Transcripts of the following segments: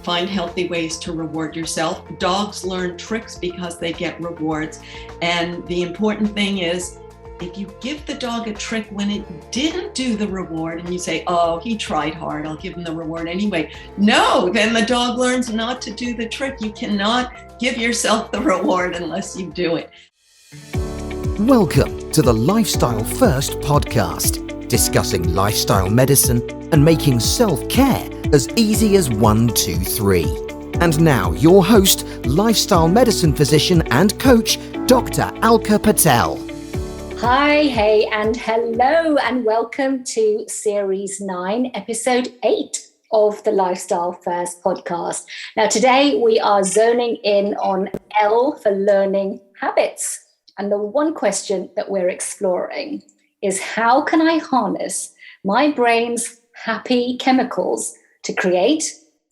find healthy ways to reward yourself. Dogs learn tricks because they get rewards. And the important thing is, if you give the dog a trick when it didn't do the reward and you say, oh, he tried hard, I'll give him the reward anyway. No, then the dog learns not to do the trick. You cannot give yourself the reward unless you do it. Welcome to the Lifestyle First podcast, discussing lifestyle medicine and making self-care as easy as 1, 2, 3. And now your host, lifestyle medicine physician and coach, Dr. Alka Patel. Hi, hey, and hello, and welcome to Series 9, Episode 8 of the Lifestyle First podcast. Now, today we are zoning in on L for learning habits. And the one question that we're exploring is, how can I harness my brain's happy chemicals to create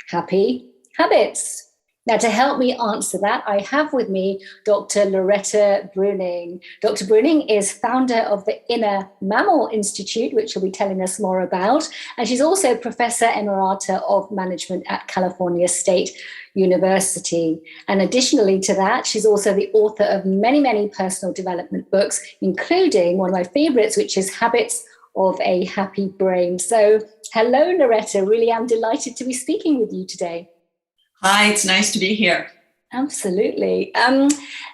happy habits? Now, to help me answer that, I have with me Dr. Loretta Breuning. Dr. Breuning is founder of the Inner Mammal Institute, which she'll be telling us more about. And she's also Professor Emirata of Management at California State University. And additionally to that, she's also the author of many, many personal development books, including one of my favorites, which is Habits of a Happy Brain. So hello, Loretta. Really am delighted to be speaking with you today. Hi, it's nice to be here. Absolutely.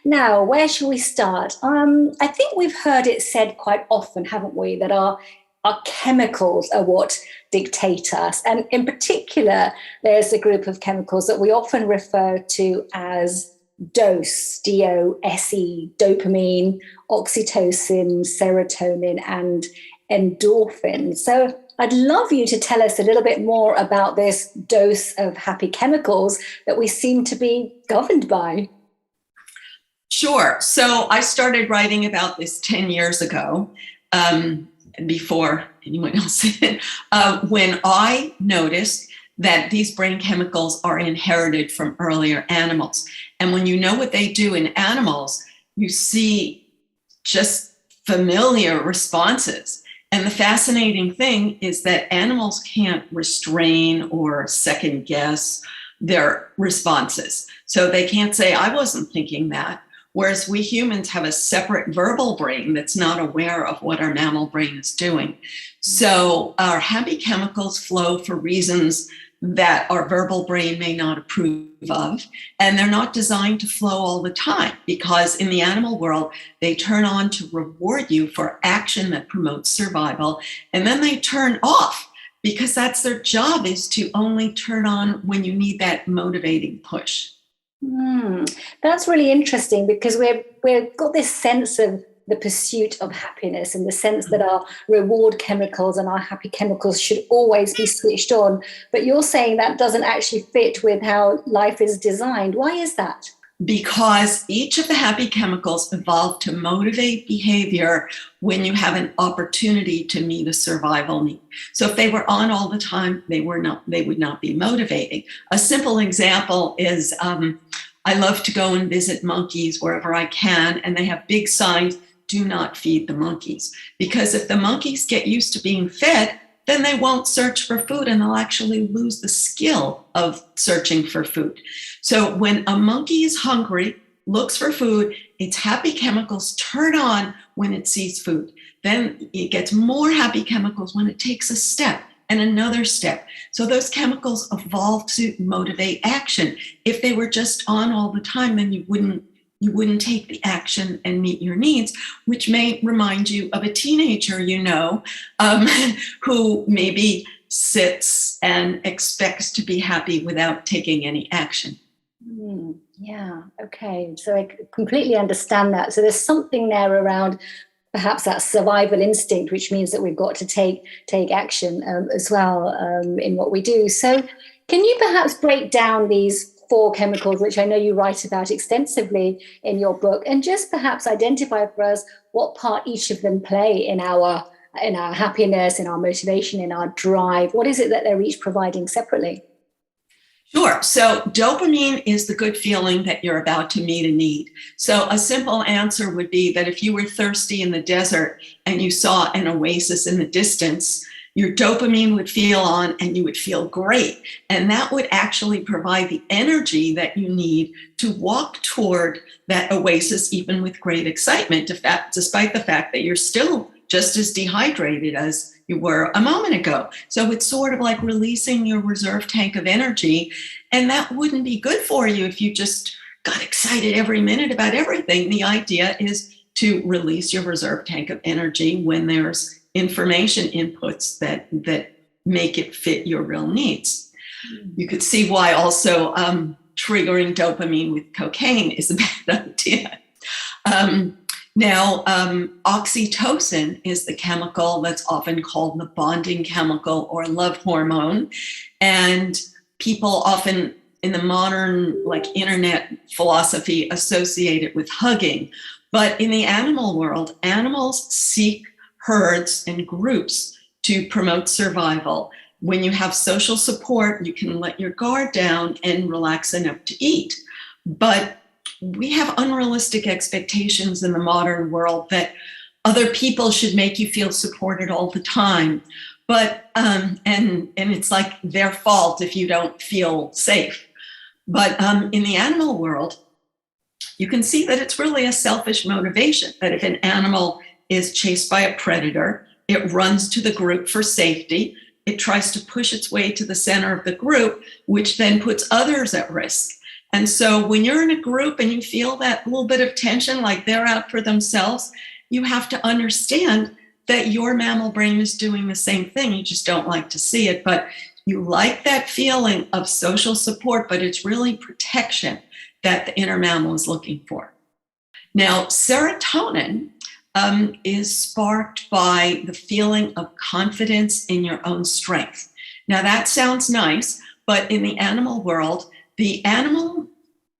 Now, where shall we start? I think we've heard it said quite often, haven't we, that our chemicals are what dictate us. And in particular, there's a group of chemicals that we often refer to as DOSE, D-O-S-E, dopamine, oxytocin, serotonin, and endorphins. So I'd love you to tell us a little bit more about this dose of happy chemicals that we seem to be governed by. Sure. So I started writing about this 10 years ago, before anyone else did, when I noticed that these brain chemicals are inherited from earlier animals. And when you know what they do in animals, you see just familiar responses. And the fascinating thing is that animals can't restrain or second guess their responses. So they can't say, I wasn't thinking that. Whereas we humans have a separate verbal brain that's not aware of what our mammal brain is doing. So our happy chemicals flow for reasons that our verbal brain may not approve of, and they're not designed to flow all the time, because in the animal world, they turn on to reward you for action that promotes survival, and then they turn off because that's their job, is to only turn on when you need that motivating push. That's really interesting, because we've got this sense of the pursuit of happiness, in the sense that our reward chemicals and our happy chemicals should always be switched on. But you're saying that doesn't actually fit with how life is designed. Why is that? Because each of the happy chemicals evolved to motivate behavior when you have an opportunity to meet a survival need. So if they were on all the time, they would not be motivating. A simple example is I love to go and visit monkeys wherever I can, and they have big signs, do not feed the monkeys. Because if the monkeys get used to being fed, then they won't search for food, and they'll actually lose the skill of searching for food. So when a monkey is hungry, looks for food, its happy chemicals turn on when it sees food. Then it gets more happy chemicals when it takes a step and another step. So those chemicals evolve to motivate action. If they were just on all the time, then you wouldn't take the action and meet your needs, which may remind you of a teenager, who maybe sits and expects to be happy without taking any action. Yeah, okay. So I completely understand that. So there's something there around perhaps that survival instinct, which means that we've got to take action as well in what we do. So can you perhaps break down these 4 chemicals, which I know you write about extensively in your book, and just perhaps identify for us what part each of them play in our happiness, in our motivation, in our drive? What is it that they're each providing separately? Sure. So dopamine is the good feeling that you're about to meet a need. So a simple answer would be that if you were thirsty in the desert and you saw an oasis in the distance, your dopamine would feel on and you would feel great. And that would actually provide the energy that you need to walk toward that oasis, even with great excitement, despite the fact that you're still just as dehydrated as you were a moment ago. So it's sort of like releasing your reserve tank of energy. And that wouldn't be good for you if you just got excited every minute about everything. The idea is to release your reserve tank of energy when there's information inputs that make it fit your real needs. You could see why also triggering dopamine with cocaine is a bad idea. Now, oxytocin is the chemical that's often called the bonding chemical or love hormone. And people often in the modern internet philosophy associate it with hugging. But in the animal world, animals seek herds and groups to promote survival. When you have social support, you can let your guard down and relax enough to eat. But we have unrealistic expectations in the modern world that other people should make you feel supported all the time. But and it's like their fault if you don't feel safe. But in the animal world, you can see that it's really a selfish motivation, that if an animal is chased by a predator, it runs to the group for safety. It tries to push its way to the center of the group, which then puts others at risk. And so when you're in a group and you feel that little bit of tension, like they're out for themselves, you have to understand that your mammal brain is doing the same thing. You just don't like to see it, but you like that feeling of social support, but it's really protection that the inner mammal is looking for. Now, serotonin is sparked by the feeling of confidence in your own strength. Now, that sounds nice, but in the animal world, the animal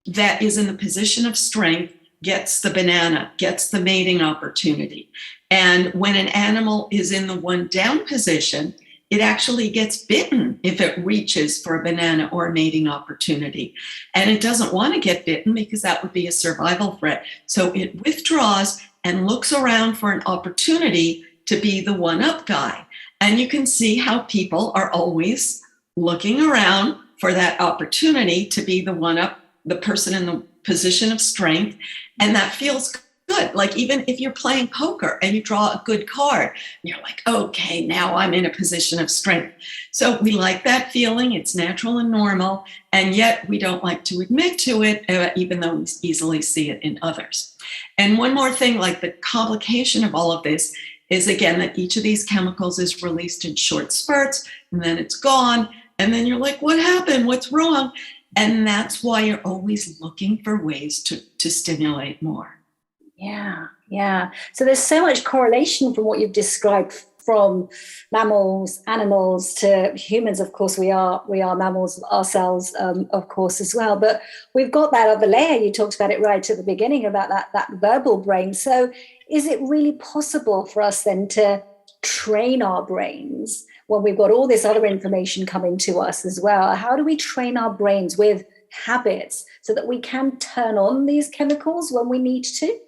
that is in the position of strength gets the banana, gets the mating opportunity. And when an animal is in the one down position, it actually gets bitten if it reaches for a banana or a mating opportunity. And it doesn't want to get bitten because that would be a survival threat. So it withdraws and looks around for an opportunity to be the one-up guy. And you can see how people are always looking around for that opportunity to be the one-up, the person in the position of strength. And that feels good. Like even if you're playing poker and you draw a good card, you're like, okay, now I'm in a position of strength. So we like that feeling. It's natural and normal. And yet we don't like to admit to it, even though we easily see it in others. And one more thing, like the complication of all of this is, again, that each of these chemicals is released in short spurts and then it's gone. And then you're like, what happened? What's wrong? And that's why you're always looking for ways to stimulate more. Yeah. So there's so much correlation from what you've described, from mammals, animals to humans. Of course, we are mammals ourselves, of course, as well. But we've got that other layer. You talked about it right at the beginning about that verbal brain. So is it really possible for us then to train our brains when we've got all this other information coming to us as well? How do we train our brains with habits so that we can turn on these chemicals when we need to?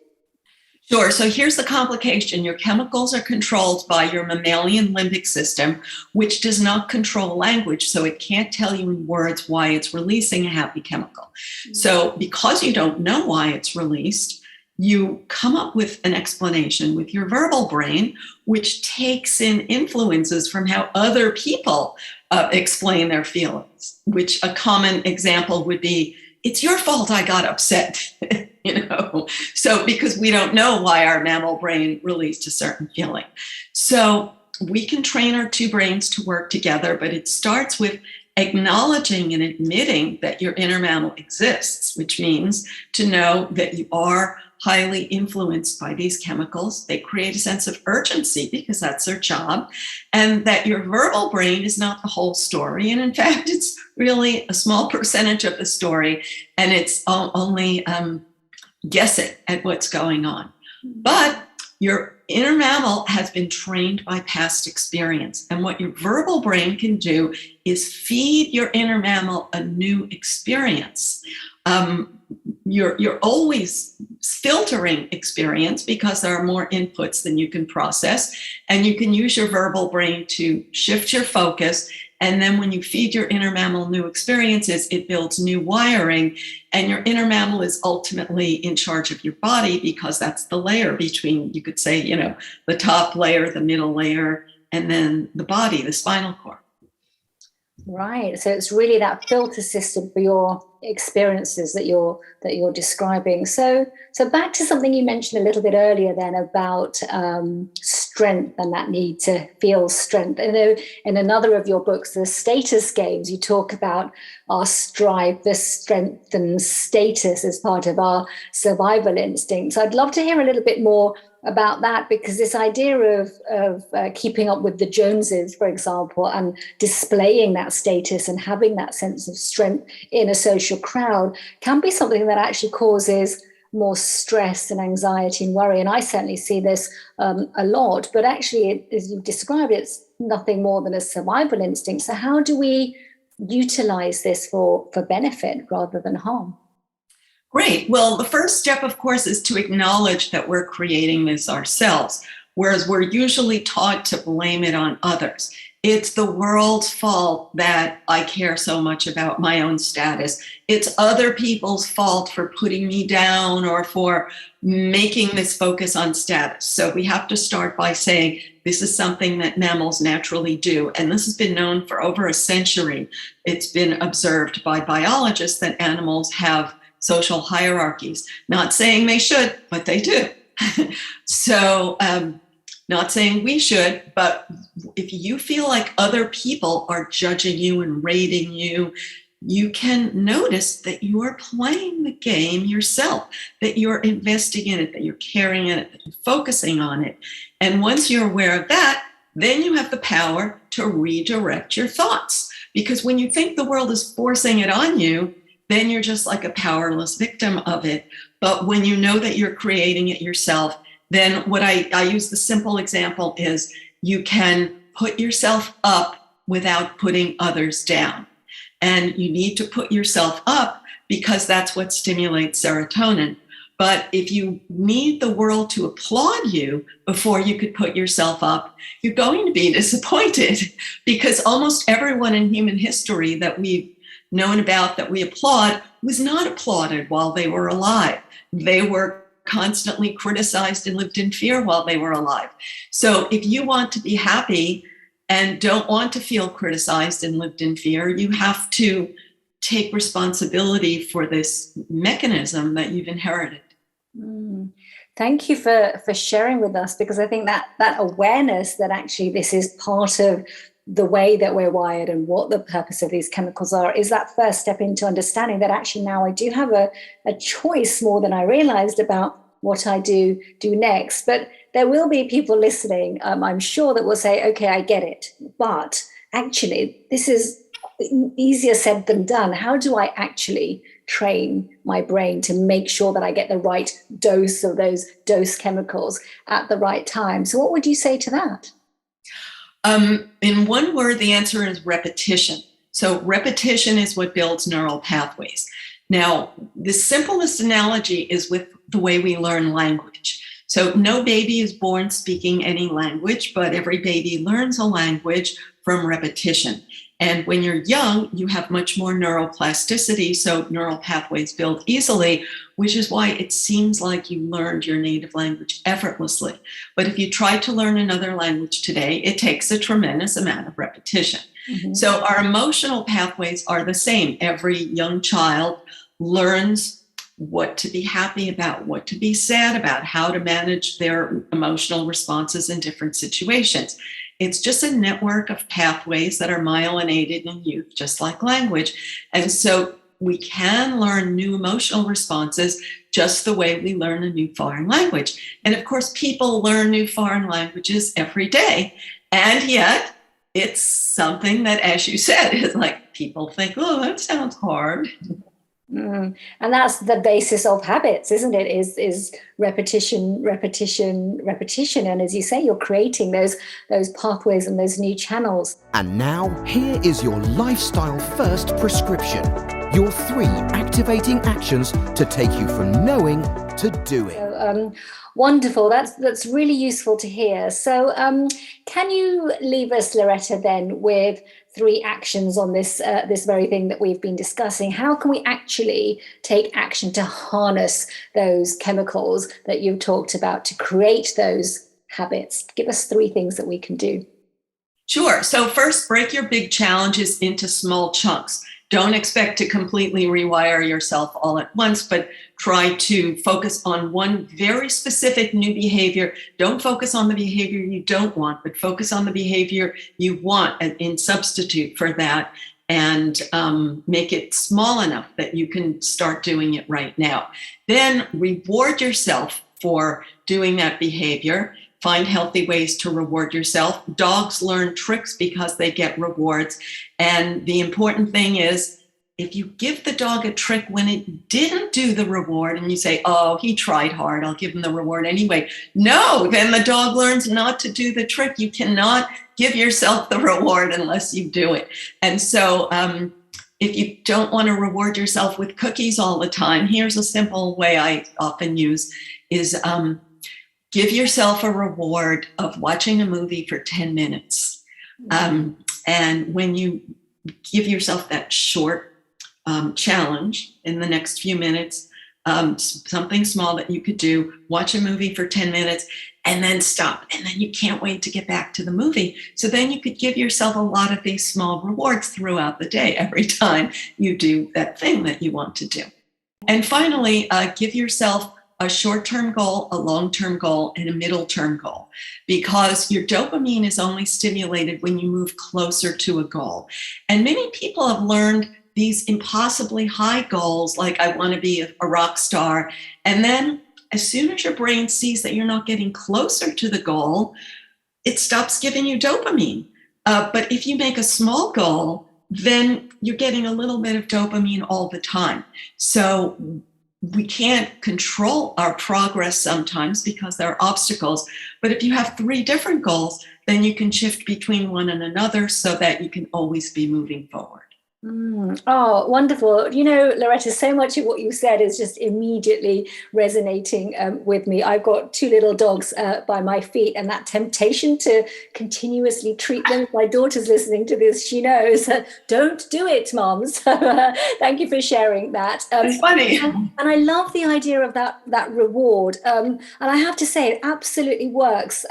Sure. So here's the complication. Your chemicals are controlled by your mammalian limbic system, which does not control language. So it can't tell you in words why it's releasing a happy chemical. Mm-hmm. So because you don't know why it's released, you come up with an explanation with your verbal brain, which takes in influences from how other people explain their feelings, which a common example would be, it's your fault I got upset, So because we don't know why our mammal brain released a certain feeling. So we can train our two brains to work together, but it starts with acknowledging and admitting that your inner mammal exists, which means to know that you are highly influenced by these chemicals. They create a sense of urgency because that's their job, and that your verbal brain is not the whole story. And in fact, it's really a small percentage of the story, and it's only guessing at what's going on. But your inner mammal has been trained by past experience. And what your verbal brain can do is feed your inner mammal a new experience. you're always filtering experience because there are more inputs than you can process, and you can use your verbal brain to shift your focus. And then when you feed your inner mammal new experiences, it builds new wiring, and your inner mammal is ultimately in charge of your body, because that's the layer between, you could say, the top layer, the middle layer, and then the body, the spinal cord. Right. So it's really that filter system for your experiences that you're describing. So back to something you mentioned a little bit earlier then about strength and that need to feel strength. I know in another of your books, the status games, you talk about our strive for strength and status as part of our survival instincts. I'd love to hear a little bit more about that, because this idea of keeping up with the Joneses, for example, and displaying that status and having that sense of strength in a social crowd can be something that actually causes more stress and anxiety and worry. And I certainly see this a lot, but actually, as you described, it's nothing more than a survival instinct. So how do we utilize this for benefit rather than harm? Great. Well, the first step, of course, is to acknowledge that we're creating this ourselves, whereas we're usually taught to blame it on others. It's the world's fault that I care so much about my own status. It's other people's fault for putting me down or for making this focus on status. So we have to start by saying this is something that mammals naturally do. And this has been known for over a century. It's been observed by biologists that animals have social hierarchies. Not saying they should, but they do. So, not saying we should, but if you feel like other people are judging you and rating you, you can notice that you are playing the game yourself, that you're investing in it, that you're caring in it, that you're focusing on it. And once you're aware of that, then you have the power to redirect your thoughts. Because when you think the world is forcing it on you, then you're just like a powerless victim of it. But when you know that you're creating it yourself, then what I use the simple example is you can put yourself up without putting others down. And you need to put yourself up because that's what stimulates serotonin. But if you need the world to applaud you before you could put yourself up, you're going to be disappointed, because almost everyone in human history that we've known about that we applaud was not applauded while they were alive. They were constantly criticized and lived in fear while they were alive. So if you want to be happy and don't want to feel criticized and lived in fear, you have to take responsibility for this mechanism that you've inherited. Thank you for sharing with us, because I think that awareness that actually this is part of the way that we're wired and what the purpose of these chemicals are is that first step into understanding that actually now I do have a choice more than I realized about what I do next. But there will be people listening, I'm sure, that will say, okay, I get it, but actually this is easier said than done. How do I actually train my brain to make sure that I get the right dose of those dose chemicals at the right time? So what would you say to that? In one word, the answer is repetition. So repetition is what builds neural pathways. Now, the simplest analogy is with the way we learn language. So no baby is born speaking any language, but every baby learns a language from repetition. And when you're young, you have much more neuroplasticity, so neural pathways build easily, which is why it seems like you learned your native language effortlessly. But if you try to learn another language today, it takes a tremendous amount of repetition. Mm-hmm. So our emotional pathways are the same. Every young child learns what to be happy about, what to be sad about, how to manage their emotional responses in different situations. It's just a network of pathways that are myelinated in youth, just like language. And so we can learn new emotional responses just the way we learn a new foreign language. And of course, people learn new foreign languages every day. And yet it's something that, as you said, is like people think, oh, that sounds hard. And that's the basis of habits, isn't it? Is repetition. And as you say, you're creating those pathways and those new channels. And now, here is your lifestyle first prescription. your 3 activating actions to take you from knowing to doing. So, wonderful. That's really useful to hear. So can you leave us, Loretta, then with 3 actions on this this very thing that we've been discussing? How can we actually take action to harness those chemicals that you've talked about to create those habits? Give us 3 things that we can do. Sure. So first, break your big challenges into small chunks. Don't expect to completely rewire yourself all at once, but try to focus on one very specific new behavior. Don't focus on the behavior you don't want, but focus on the behavior you want in substitute for that, and make it small enough that you can start doing it right now. Then reward yourself for doing that behavior. Find healthy ways to reward yourself. Dogs learn tricks because they get rewards. And the important thing is, if you give the dog a trick when it didn't do the reward and you say, oh, he tried hard, I'll give him the reward anyway. No, then the dog learns not to do the trick. You cannot give yourself the reward unless you do it. And so if you don't want to reward yourself with cookies all the time, here's a simple way I often use is give yourself a reward of watching a movie for 10 minutes. And when you give yourself that short challenge in the next few minutes, something small that you could do, watch a movie for 10 minutes and then stop. And then you can't wait to get back to the movie. So then you could give yourself a lot of these small rewards throughout the day, every time you do that thing that you want to do. And finally, give yourself a short-term goal, a long-term goal, and a middle-term goal, because your dopamine is only stimulated when you move closer to a goal. And many people have learned these impossibly high goals, like I want to be a rock star. And then as soon as your brain sees that you're not getting closer to the goal, it stops giving you dopamine. But if you make a small goal, then you're getting a little bit of dopamine all the time. So we can't control our progress sometimes because there are obstacles. But if you have 3 different goals, then you can shift between one and another so that you can always be moving forward. Oh, wonderful. You know, Loretta, so much of what you said is just immediately resonating with me. I've got 2 little dogs by my feet, and that temptation to continuously treat them. My daughter's listening to this. She knows, don't do it, Mom. So thank you for sharing that. It's funny. And I love the idea of that reward. And I have to say, it absolutely works.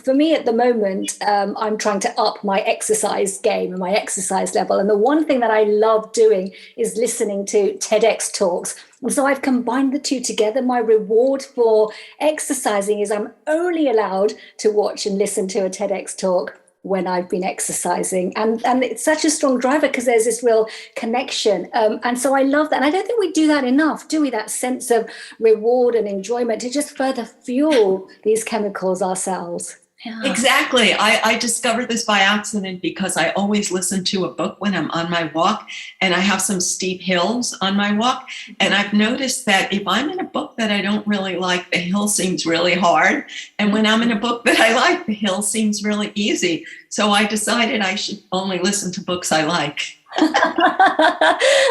For me at the moment, I'm trying to up my exercise game and my exercise level. And the one thing that I love doing is listening to TEDx talks. And so I've combined the 2 together. My reward for exercising is I'm only allowed to watch and listen to a TEDx talk when I've been exercising. And it's such a strong driver because there's this real connection. And so I love that. And I don't think we do that enough, do we? That sense of reward and enjoyment to just further fuel these chemicals ourselves. Yeah. Exactly. I discovered this by accident because I always listen to a book when I'm on my walk, and I have some steep hills on my walk. And I've noticed that if I'm in a book that I don't really like, the hill seems really hard. And when I'm in a book that I like, the hill seems really easy. So I decided I should only listen to books I like.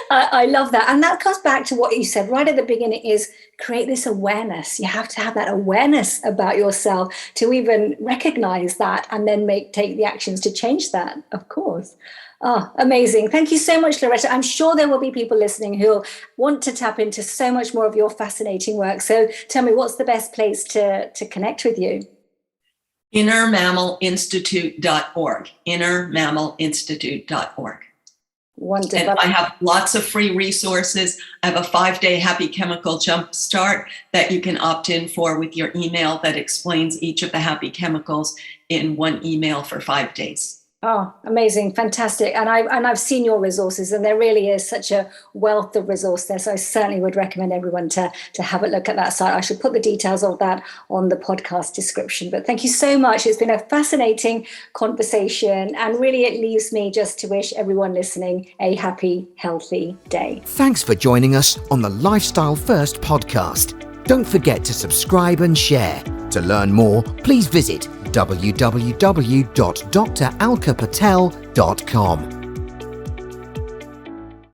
I love that. And that comes back to what you said right at the beginning, is create this awareness. You have to have that awareness about yourself to even recognize that and then take the actions to change that, of course. Oh, amazing. Thank you so much, Loretta. I'm sure there will be people listening who'll want to tap into so much more of your fascinating work. So tell me, what's the best place to connect with you? InnerMammalInstitute.org. InnerMammalInstitute.org. Wonderful. And I have lots of free resources. I have a 5-day Happy Chemical Jumpstart that you can opt in for with your email that explains each of the happy chemicals in one email for 5 days. Oh, amazing. Fantastic. And I've seen your resources, and there really is such a wealth of resource there. So I certainly would recommend everyone to have a look at that site. I should put the details of that on the podcast description. But thank you so much. It's been a fascinating conversation, and really it leaves me just to wish everyone listening a happy, healthy day. Thanks for joining us on the Lifestyle First podcast. Don't forget to subscribe and share. To learn more, please visit www.dralkapatel.com.